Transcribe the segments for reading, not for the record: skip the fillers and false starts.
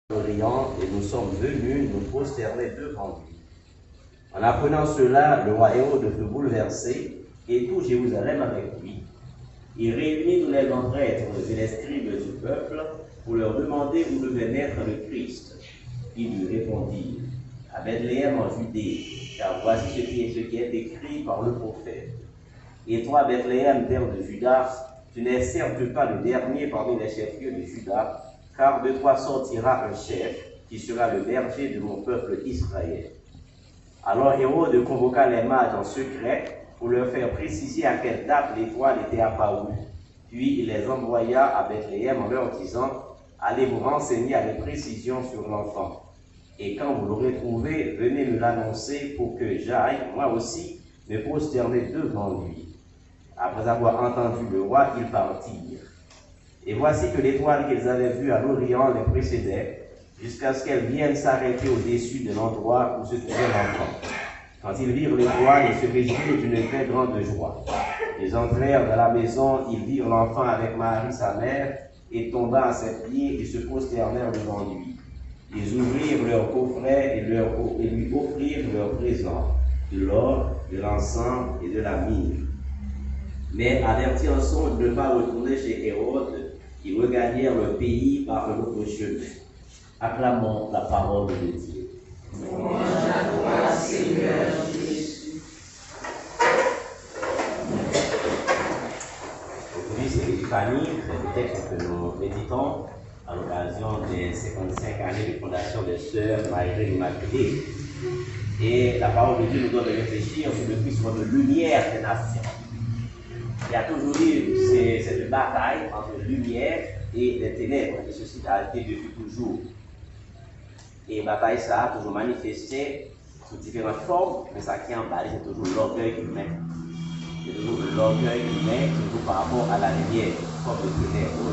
l'Orient et nous sommes venus nous prosterner devant lui. En apprenant cela, le roi Hérode fut bouleversé et tout Jérusalem avec lui. Il réunit tous les grands prêtres et les scribes du peuple pour leur demander où devait naître le Christ. Ils lui répondirent: à Bethléem en Judée, car voici ce qui est écrit par le prophète. Et toi, Bethléem, terre de Juda, tu n'es certes pas le dernier parmi les chefs-lieux de Juda, car de toi sortira un chef qui sera le berger de mon peuple Israël. Alors Hérode convoqua les mages en secret pour leur faire préciser à quelle date l'étoile était apparue. Puis il les envoya à Bethléem en leur disant: allez vous renseigner avec précision sur l'enfant. Et quand vous l'aurez trouvé, venez me l'annoncer pour que j'aille, moi aussi, me prosterner devant lui. Après avoir entendu le roi, ils partirent. Et voici que l'étoile qu'ils avaient vue à l'Orient les précédait, jusqu'à ce qu'elle vienne s'arrêter au-dessus de l'endroit où se trouvait l'enfant. Quand ils virent l'étoile, ils se réjouirent d'une très grande joie. Ils entrèrent dans la maison, ils virent l'enfant avec Marie sa mère, et tombant à ses pieds, ils se prosternèrent devant lui. Ils ouvrirent leurs coffrets et lui offrirent leurs présents, de l'or, de l'encens et de la myrrhe. Mais avertis en son de ne pas retourner chez Hérode, ils regagnèrent le pays par un autre chemin. Acclamons la parole de Dieu. Louange à toi, Seigneur Jésus. Aujourd'hui, c'est l'Épiphanie, c'est le texte que nous méditons à l'occasion des 55 années de fondation des Sœurs Marie Immaculée. Et la parole de Dieu nous donne de réfléchir sur le Christ comme lumière des nations. Il y a toujours eu cette bataille entre lumière et les ténèbres, et ceci a été depuis toujours. Et la bataille, ça a toujours manifesté sous différentes formes, mais ça qui est en bas, c'est toujours l'orgueil humain. C'est toujours l'orgueil humain, toujours par rapport à la lumière, comme le ténèbre.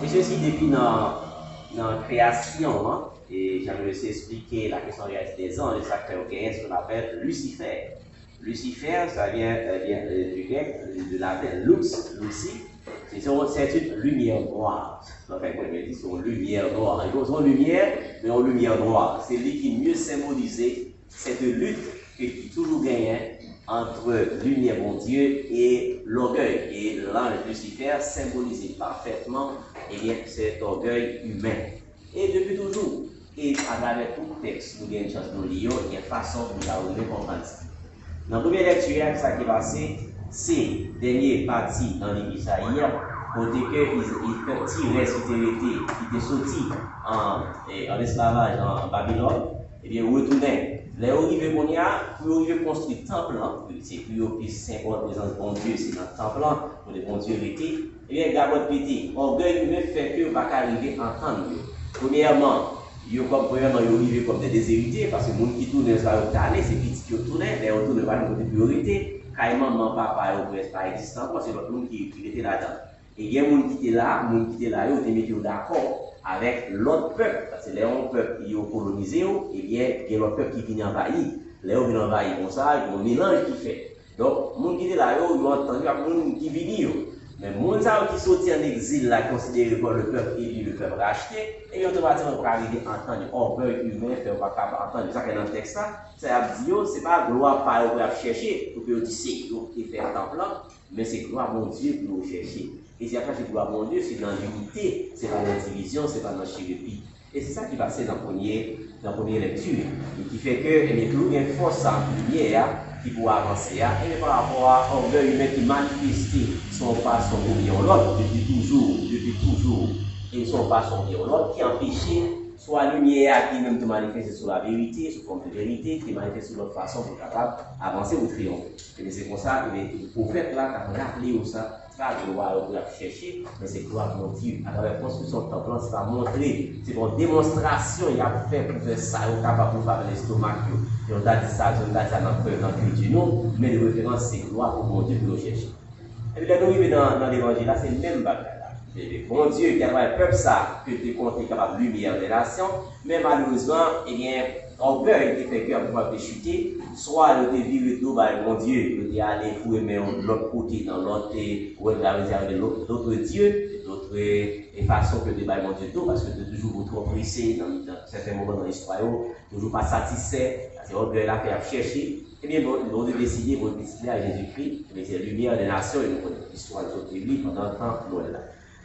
Et ceci depuis dans la création, hein, et j'aimerais aussi expliquer la question des anges, ça crée ce qu'on appelle Lucifer. Lucifer, ça vient du grec, de latin lux, luci, c'est une lumière noire. Enfin, moi, je dis c'est une lumière noire. Ils ont une lumière, mais une lumière noire. C'est lui qui mieux symbolisait cette lutte qui toujours gagnait entre lumière, mon Dieu, et l'orgueil. Et l'ange Lucifer symbolisait parfaitement cet orgueil humain. Et depuis toujours, et à travers tout le texte, nous avons une chance de lire, il y a une façon de nous comprendre ça. Dans la première lecture, ça qui est passé, c'est la dernière partie dans livre d'Isaïe, côté qu'il tirait cette vérité qui était sorti en esclavage en Babylone, et bien retourner. Les arrivés qu'on y a, pour arriver à construire le temple, c'est pour qu'ils s'importent la présence de bon Dieu, c'est dans le temple, pour les bons dieux l'été, et bien, Gabot Pété, orgueil humain fait que vous ne pouvez pas arriver à entendre. Premièrement, ils arrivent comme des déshérités, parce que les gens qui tournent dans la tannée, c'est petit qui tournent, les retournent vers une côté priorité, carrément, maman, papa, ils ne restent pas existants, c'est l'autre monde qui était là-dedans. Et il y a des gens qui étaient là, ils étaient mis d'accord avec l'autre peuple, parce que les autres peuples qui ont colonisé, et bien, il y a l'autre peuple qui vient envahir. Les autres viennent envahir comme ça, il y a un mélange qui fait. Donc, les gens qui étaient là, ils ont entendu les gens qui viennent. Mais les gens qui sont en exil, là, considérés comme le peuple élu, le peuple racheté, et automatiquement, pour arriver à entendre orgueil humain, faire pas capable d'entendre ça qui est dans le texte, c'est à dire, c'est pas gloire par eux pour chercher, pour que vous disiez qui fait un temple, mais c'est gloire mon Dieu pour nous chercher. Et c'est après que gloire mon Dieu, c'est dans l'unité, c'est pas dans la division, c'est pas dans le chérépie. Et c'est ça qui va passer dans la première lecture, et qui fait que, il y a toujours une force en lumière, qui pourra avancer. Et par rapport à l'orgueil humain qui manifeste son façon pour bien l'autre depuis toujours, et son façon pour bien l'autre, qui empêchait soit la lumière qui même te manifeste sur la vérité, sous forme de vérité, qui manifeste sur l'autre façon pour capable d'avancer ou triompher. Et c'est pour ça que le prophète là, qui a rappelé ça, pas gloire pour chercher, mais c'est gloire pour Dieu. À travers la construction de temple, c'est pas montrer, c'est une démonstration, il a fait pour faire ça, il est capable de faire l'estomac, il a dit ça, il a dit ça dans le culture, non, mais les références, c'est gloire pour mon Dieu pour nous chercher. Et puis, quand nous arrivons dans l'évangile, c'est le même bagage. C'est bon Dieu qui a fait le peuple ça, que tu es capable de lumière des nations, mais malheureusement, eh bien, orgueil qui fait que pouvoir te chuter, soit le te vivre tout par bon Dieu, le te aller fouiller mais de l'autre côté, dans l'autre, ou réserver d'autres dieux, d'autres et façon que le débat mondial tout, parce que de toujours trop pressé dans certains moments dans l'histoire, toujours pas satisfait, c'est orgueil là faire chercher. Eh bien, ils ont décidé de décider à Jésus-Christ, mais c'est la lumière des nations, et nous connaissons l'histoire de notre Église pendant le temps loin là.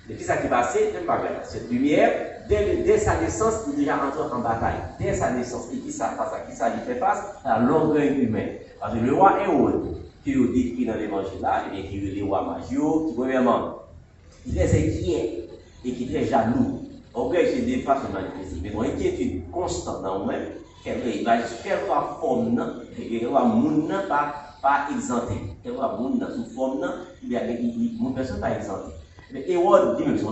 Et puis ça qui passait, c'est pas grave. Cette lumière, dès sa naissance, il est déjà entré en bataille. Dès sa naissance, et qui ça face à qui ça lui fait face à l'orgueil humain. Parce que le roi Hérode, qui est décrit dans l'évangile là, et qui est le roi Magio, qui premièrement, il est inquiet et qui est très jaloux. Orgueil, c'est des fois se manifester, mais une inquiétude constante dans nous-mêmes, qu'elle va faire quoi forme, qu'elle va moun pas exempté. Qu'elle va moun sous forme, il y a une personne pas exemptée. Mais Hérode dit même